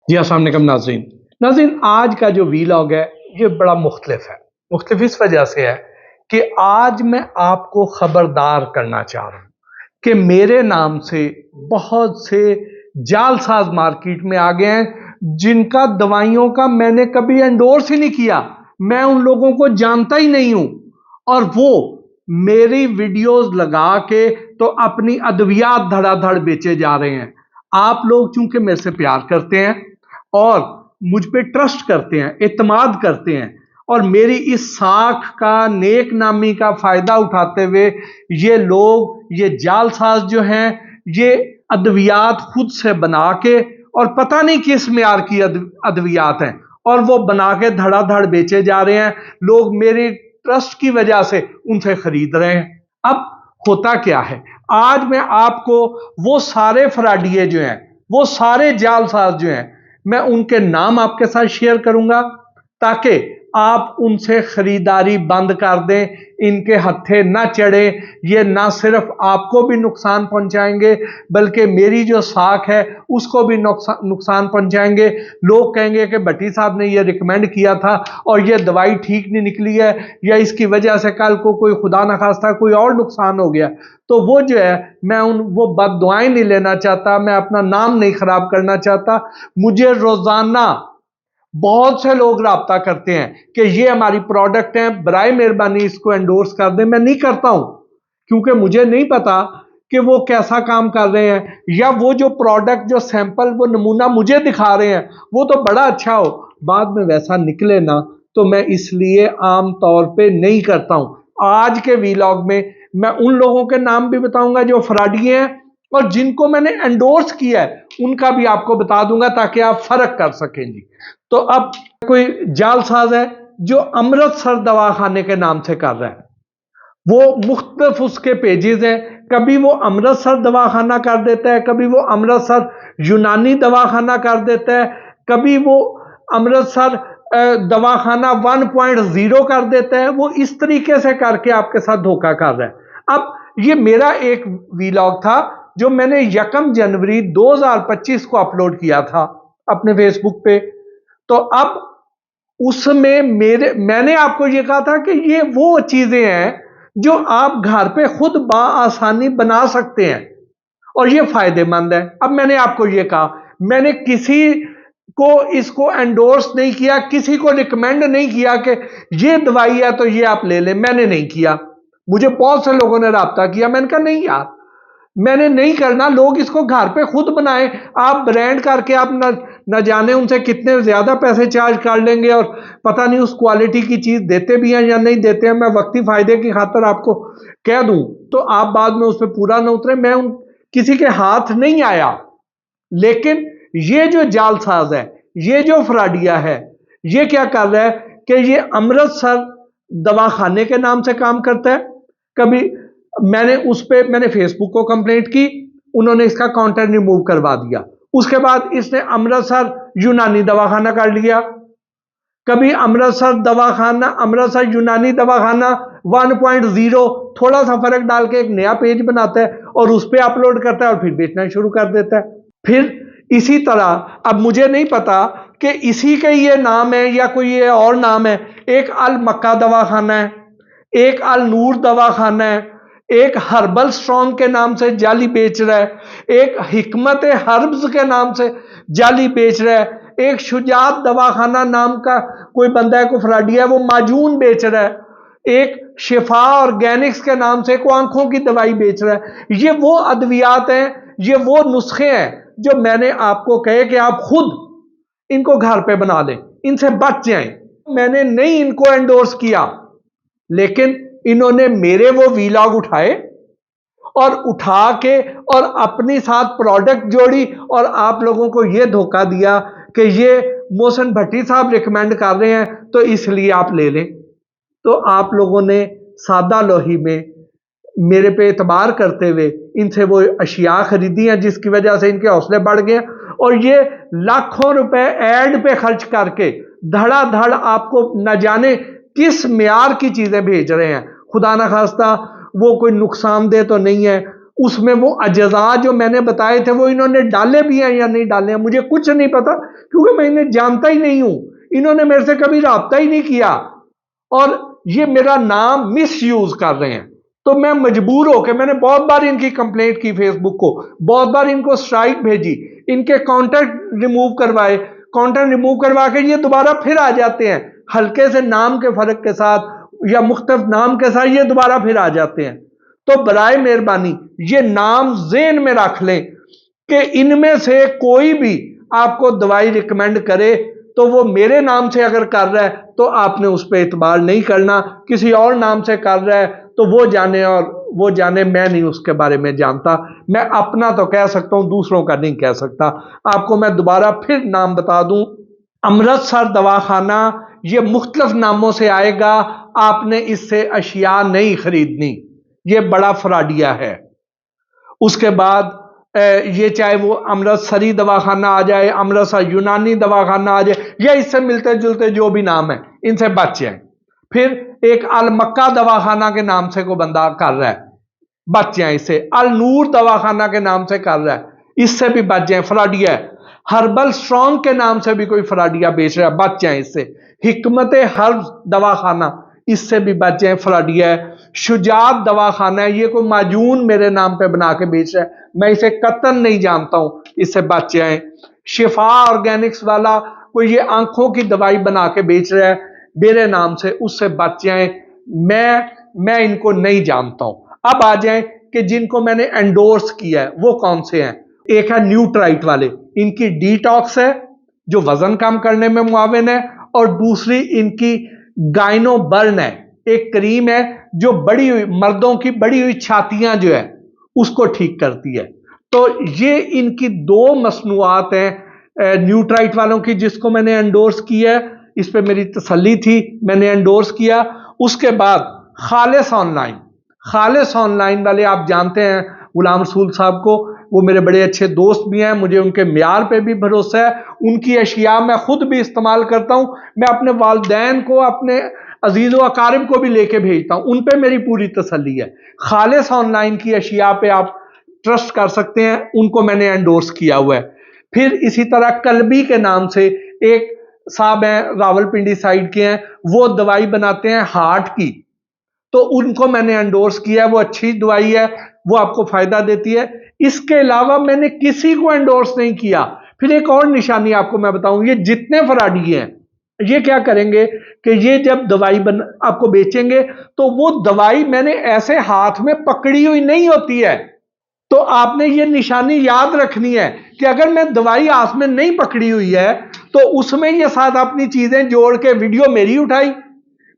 जी अस्सलाम वालेकुम नाज़रीन। नाज़रीन, आज का जो वीलॉग है ये बड़ा मुख्तलिफ है। मुख्तलिफ इस वजह से है कि आज मैं आपको खबरदार करना चाह रहा हूँ कि मेरे नाम से बहुत से जालसाज मार्केट में आ गए हैं जिनका दवाइयों का मैंने कभी एंडोर्स ही नहीं किया। मैं उन लोगों को जानता ही नहीं हूँ और वो मेरी वीडियोस लगा के तो अपनी अद्वियात धड़ाधड़ बेचे जा रहे हैं। आप लोग चूंकि मेरे से प्यार करते हैं और मुझ पे ट्रस्ट करते हैं, एतमाद करते हैं और मेरी इस साख का, नेक नामी का फायदा उठाते हुए ये लोग, ये जालसाज जो हैं, ये अद्वियात खुद से बना के और पता नहीं किस मेयार की अद्वियात हैं और वो बना के धड़ाधड़ बेचे जा रहे हैं। लोग मेरी ट्रस्ट की वजह से उनसे खरीद रहे हैं। अब होता क्या है, आज मैं आपको वो सारे फ्रॉडिये जो हैं, वो सारे जालसाज जो हैं, मैं उनके नाम आपके साथ शेयर करूंगा ताकि आप उनसे खरीदारी बंद कर दें, इनके हत्थे ना चढ़े। ये ना सिर्फ आपको भी नुकसान पहुंचाएंगे बल्कि मेरी जो साख है उसको भी नुकसान पहुंचाएंगे। लोग कहेंगे कि भट्टी साहब ने ये रिकमेंड किया था और ये दवाई ठीक नहीं निकली है या इसकी वजह से कल को कोई खुदा न खास्ता कोई और नुकसान हो गया। तो वो जो है, मैं वो बददुआएं नहीं लेना चाहता, मैं अपना नाम नहीं खराब करना चाहता। मुझे रोजाना बहुत से लोग राब्ता करते हैं कि ये हमारी प्रोडक्ट है, बराए मेहरबानी इसको एंडोर्स कर दें। मैं नहीं करता हूं क्योंकि मुझे नहीं पता कि वो कैसा काम कर रहे हैं या वो जो प्रोडक्ट, जो सैंपल, वो नमूना मुझे दिखा रहे हैं वो तो बड़ा अच्छा हो, बाद में वैसा निकले ना, तो मैं इसलिए आम तौर पे नहीं करता हूं। आज के वीलॉग में मैं उन लोगों के नाम भी बताऊंगा जो फ्रॉडिये हैं और जिनको मैंने एंडोर्स किया है उनका भी आपको बता दूंगा ताकि आप फर्क कर सकें जी। तो अब कोई जालसाज है जो अमृतसर दवाखाने के नाम से कर रहा है, वो मुख्तलिफ उसके पेजेस हैं। कभी वो अमृतसर दवाखाना कर देता है, कभी वो अमृतसर यूनानी दवाखाना कर देता है, कभी वो अमृतसर दवाखाना 1.0 कर देता है। वो इस तरीके से करके आपके साथ धोखा कर रहा है। अब ये मेरा एक वीलॉग था जो मैंने 1 जनवरी 2025 को अपलोड किया था अपने फेसबुक पे। तो अब उसमें मैंने आपको ये कहा था कि ये वो चीजें हैं जो आप घर पे खुद आसानी बना सकते हैं और ये फायदेमंद है। अब मैंने आपको ये कहा, मैंने किसी को इसको एंडोर्स नहीं किया, किसी को रिकमेंड नहीं किया कि ये दवाई है तो ये आप ले लें, मैंने नहीं किया। मुझे बहुत से लोगों ने राब्ता किया, मैंने कहा नहीं यार, मैंने नहीं करना। लोग इसको घर पे खुद बनाएं, आप ब्रांड करके आप न जाने उनसे कितने ज्यादा पैसे चार्ज कर लेंगे और पता नहीं उस क्वालिटी की चीज देते भी हैं या नहीं देते हैं। मैं वक्ती फायदे की खातर आपको कह दूं तो आप बाद में उस पर पूरा न उतरे। मैं उन किसी के हाथ नहीं आया, लेकिन ये जो जालसाज है, ये जो फ्रॉडिया है, ये क्या कर रहा है कि ये अमृतसर दवाखाने के नाम से काम करता है। कभी मैंने फेसबुक को कंप्लेंट की, उन्होंने इसका कंटेंट रिमूव करवा दिया। उसके बाद इसने अमृतसर यूनानी दवाखाना कर लिया। कभी अमृतसर यूनानी दवाखाना 1.0 थोड़ा सा फर्क डाल के एक नया पेज बनाता है और उस पर अपलोड करता है और फिर बेचना शुरू कर देता है। फिर इसी तरह, अब मुझे नहीं पता कि इसी का ये नाम है या कोई ये और नाम है। एक अल मक्का दवाखाना है, एक अल नूर दवाखाना है, एक हर्बल स्ट्रॉन्ग के नाम से जाली बेच रहा है, एक हिकमत हर्ब्स के नाम से जाली बेच रहा है, एक शुजात दवाखाना नाम का कोई बंदा है, को फ्रॉडिया है, वो माजून बेच रहा है, एक शिफा ऑर्गेनिक्स के नाम से को आंखों की दवाई बेच रहा है। ये वो अद्वियात हैं, ये वो नुस्खे हैं जो मैंने आपको कहे कि आप खुद इनको घर पे बना लें, इनसे बच जाएं। मैंने नहीं इनको एंडोर्स किया, लेकिन इन्होंने मेरे वो वीलॉग उठाए और उठा के और अपनी साथ प्रोडक्ट जोड़ी और आप लोगों को ये धोखा दिया कि ये मोहसिन भट्टी साहब रिकमेंड कर रहे हैं तो इसलिए आप ले लें। तो आप लोगों ने सादा लोही में मेरे पे एतबार करते हुए इनसे वो अशिया खरीदी हैं जिसकी वजह से इनके हौसले बढ़ गए और ये लाखों रुपए एड पे खर्च करके धड़ाधड़ आपको न जाने किस म्यार की चीजें भेज रहे हैं। खुदा ना खास्ता वो कोई नुकसानदेह तो नहीं है, उसमें वो अज्जा जो मैंने बताए थे वो इन्होंने डाले भी हैं या नहीं डाले हैं मुझे कुछ नहीं पता, क्योंकि मैं इन्हें जानता ही नहीं हूं, इन्होंने मेरे से कभी राब्ता ही नहीं किया और ये मेरा नाम मिस यूज कर रहे हैं। तो मैं मजबूर होकर मैंने बहुत बार इनकी कंप्लेंट की फेसबुक को, बहुत बार इनको स्ट्राइक भेजी, इनके कॉन्टैक्ट रिमूव करवाए, कॉन्टेंट रिमूव करवा के ये दोबारा फिर आ जाते हैं, हल्के से नाम के फर्क के साथ या मुख्तलिफ नाम के साथ ये दोबारा फिर आ जाते हैं। तो बराए मेहरबानी ये नाम ज़हन में रख लें कि इनमें से कोई भी आपको दवाई रिकमेंड करे तो वो मेरे नाम से अगर कर रहा है तो आपने उस पर एतबार नहीं करना, किसी और नाम से कर रहा है तो वो जाने और वो जाने, मैं नहीं उसके बारे में जानता। मैं अपना तो कह सकता हूं, दूसरों का नहीं कह सकता। आपको मैं दोबारा फिर नाम बता दूं, अमृतसर दवाखाना, ये मुख्तलिफ नामों से आएगा, आपने इससे अशिया नहीं खरीदनी, ये बड़ा फ्रॉडिया है। उसके बाद ये चाहे वो अमृतसरी दवाखाना आ जाए, अमृतसर यूनानी दवाखाना आ जाए, या इससे मिलते जुलते जो भी नाम है इनसे बच जाए। फिर एक अल मक्का दवाखाना के नाम से कोई बंदा कर रहा है, बच जाए इससे। अल नूर दवाखाना के नाम से कर रहा है, इससे भी बच जाए, फ्रॉडिया है। हर्बल स्ट्रॉन्ग के नाम से भी कोई फ्रॉडिया बेच रहा है, बच जाए इससे। हिकमत हर्ब दवाखाना, इससे भी बच जाए, फ्रॉडिया है। शुजात दवाखाना है, ये कोई माजून मेरे नाम पे बना के बेच रहा है, मैं इसे कतन नहीं जानता हूं, इससे बच जाए। शिफा ऑर्गेनिक्स वाला कोई ये आंखों की दवाई बना के बेच रहा है मेरे नाम से, उससे बच जाए, मैं इनको नहीं जानता हूं। अब आ जाए कि जिनको मैंने एंडोर्स किया है वो कौन से हैं। एक है न्यूट्राइट वाले, इनकी डिटॉक्स है जो वजन कम करने में मुआविन है, और दूसरी इनकी गाइनो बर्न है, एक क्रीम है जो बड़ी हुई मर्दों की बड़ी हुई छातियां जो है उसको ठीक करती है। तो ये इनकी दो मसनूआत हैं न्यूट्राइट वालों की, जिसको मैंने एंडोर्स किया है, इस पे मेरी तसल्ली थी, मैंने एंडोर्स किया। उसके बाद खालिस ऑनलाइन, खालिस ऑनलाइन वाले आप जानते हैं गुलाम रसूल साहब को, वो मेरे बड़े अच्छे दोस्त भी हैं, मुझे उनके म्यार पे भी भरोसा है, उनकी अशिया मैं खुद भी इस्तेमाल करता हूं, मैं अपने वालिदैन को, अपने अजीज व अकारिब को भी लेके भेजता हूं, उन पे मेरी पूरी तसल्ली है। खालिस ऑनलाइन की अशिया पे आप ट्रस्ट कर सकते हैं, उनको मैंने एंडोर्स किया हुआ है। फिर इसी तरह कल्बी के नाम से एक साहब हैं, रावलपिंडी साइड के हैं, वो दवाई बनाते हैं हार्ट की, तो उनको मैंने एंडोर्स किया है, वो अच्छी दवाई है, वो आपको फायदा देती है। इसके अलावा मैंने किसी को एंडोर्स नहीं किया। फिर एक और निशानी आपको मैं बताऊं, ये जितने फराडी हैं ये क्या करेंगे कि ये जब दवाई आपको बेचेंगे तो वो दवाई मैंने ऐसे हाथ में पकड़ी हुई नहीं होती है। तो आपने ये निशानी याद रखनी है कि अगर मैं दवाई हाथ में नहीं पकड़ी हुई है तो उसमें ये साथ अपनी चीजें जोड़ के वीडियो मेरी उठाई,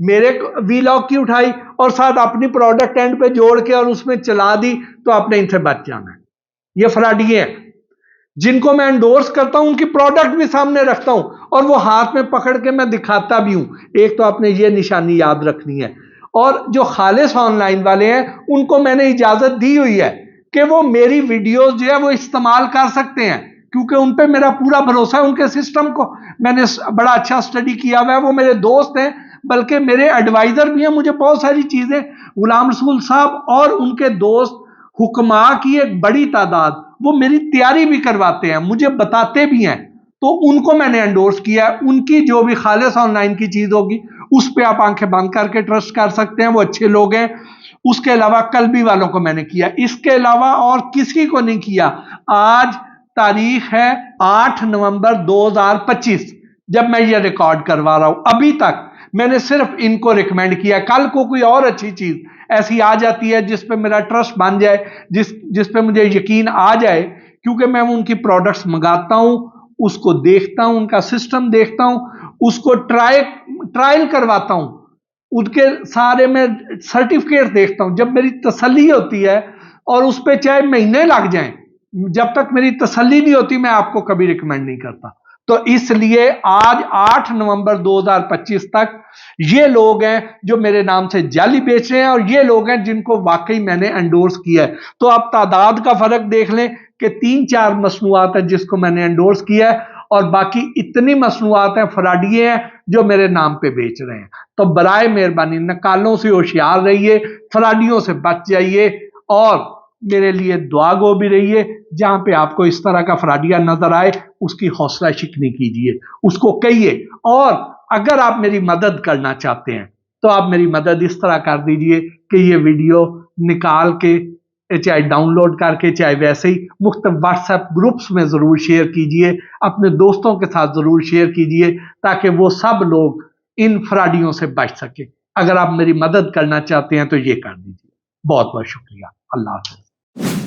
मेरे वीलॉग की उठाई, और साथ अपनी प्रोडक्ट एंड पे जोड़ के और उसमें चला दी, तो आपने इनसे बच जाना है। ये फ्रॉडिये हैं जिनको मैं एंडोर्स करता हूं, उनकी प्रोडक्ट भी सामने रखता हूं और वो हाथ में पकड़ के मैं दिखाता भी हूं। एक तो आपने ये निशानी याद रखनी है। और जो खालिस ऑनलाइन वाले हैं उनको मैंने इजाजत दी हुई है कि वो मेरी वीडियोस जो है वो इस्तेमाल कर सकते हैं, क्योंकि उन पे मेरा पूरा भरोसा है, उनके सिस्टम को मैंने बड़ा अच्छा स्टडी किया हुआ है। वो मेरे दोस्त हैं, बल्कि मेरे एडवाइजर भी हैं। मुझे बहुत सारी चीजें गुलाम रसूल साहब और उनके दोस्त हुक्मा की एक बड़ी तादाद वो मेरी तैयारी भी करवाते हैं, मुझे बताते भी हैं, तो उनको मैंने एंडोर्स किया है। उनकी जो भी खालिस ऑनलाइन की चीज होगी उस पर आप आंखें बंद करके ट्रस्ट कर सकते हैं, वो अच्छे लोग हैं। उसके अलावा कल्बी वालों को मैंने किया, इसके अलावा और किसी को नहीं किया। आज तारीख है 8 नवंबर 2025 जब मैं ये रिकॉर्ड करवा रहा हूं, अभी तक मैंने सिर्फ इनको रिकमेंड किया। कल को कोई और अच्छी चीज ऐसी आ जाती है जिस पे मेरा ट्रस्ट बन जाए, जिस पे मुझे यकीन आ जाए, क्योंकि मैं उनकी प्रोडक्ट्स मंगाता हूं, उसको देखता हूं, उनका सिस्टम देखता हूं, उसको ट्रायल करवाता हूं, उनके सारे में सर्टिफिकेट देखता हूं। जब मेरी तसल्ली होती है, और उस पर चाहे महीने लग जाएं, जब तक मेरी तसल्ली नहीं होती मैं आपको कभी रिकमेंड नहीं करता। तो इसलिए आज 8 नवंबर 2025 तक ये लोग हैं जो मेरे नाम से जाली बेच रहे हैं, और ये लोग हैं जिनको वाकई मैंने एंडोर्स किया है। तो आप तादाद का फर्क देख लें कि 3-4 मसनूआत है जिसको मैंने एंडोर्स किया है, और बाकी इतनी मसनूआत हैं, फराडिये हैं जो मेरे नाम पे बेच रहे हैं। तो बराए मेहरबानी नकालों से होशियार रहिए, फराडियों से बच जाइए, और मेरे लिए दुआ गो भी रहिए। जहां पे आपको इस तरह का फ्रॉडिया नजर आए उसकी हौसला शिकनी कीजिए, उसको कहिए। और अगर आप मेरी मदद करना चाहते हैं तो आप मेरी मदद इस तरह कर दीजिए कि ये वीडियो निकाल के, चाहे डाउनलोड करके, चाहे वैसे ही मुख्तलिफ व्हाट्सएप ग्रुप्स में ज़रूर शेयर कीजिए, अपने दोस्तों के साथ ज़रूर शेयर कीजिए, ताकि वो सब लोग इन फ्रॉडियों से बच सके। अगर आप मेरी मदद करना चाहते हैं तो ये कर दीजिए। बहुत बहुत शुक्रिया। अल्लाह हाफ़िज़।